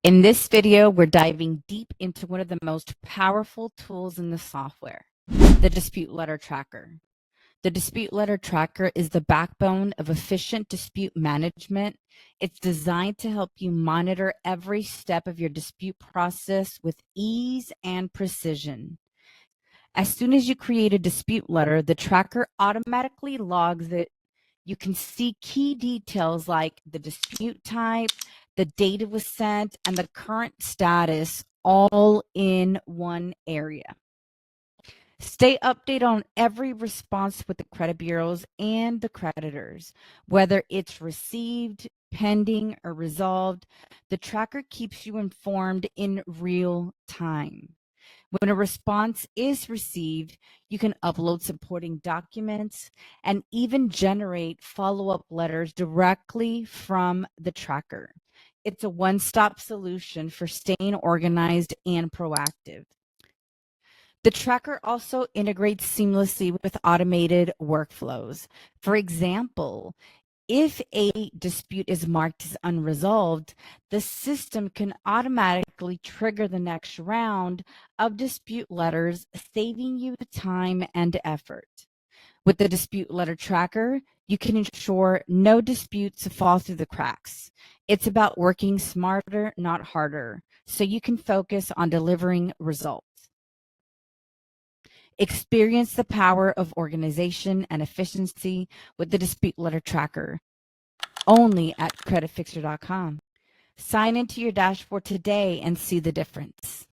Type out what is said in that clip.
In this video, we're diving deep into one of the most powerful tools in the software, the Dispute Letter Tracker. The Dispute Letter Tracker is the backbone of efficient dispute management. It's designed to help you monitor every step of your dispute process with ease and precision. As soon as you create a dispute letter, the tracker automatically logs it. You can see key details like the dispute type, the date it was sent, and the current status all in one area. Stay updated on every response with the credit bureaus and the creditors, whether it's received, pending, or resolved. The tracker keeps you informed in real time. When a response is received, you can upload supporting documents and even generate follow-up letters directly from the tracker. It's a one-stop solution for staying organized and proactive. The tracker also integrates seamlessly with automated workflows. For example, if a dispute is marked as unresolved, the system can automatically trigger the next round of dispute letters, saving you time and effort. With the Dispute Letter Tracker, you can ensure no disputes fall through the cracks. It's about working smarter, not harder, so you can focus on delivering results. Experience the power of organization and efficiency with the Dispute Letter Tracker, only at creditfixrr.com. Sign into your dashboard today and see the difference.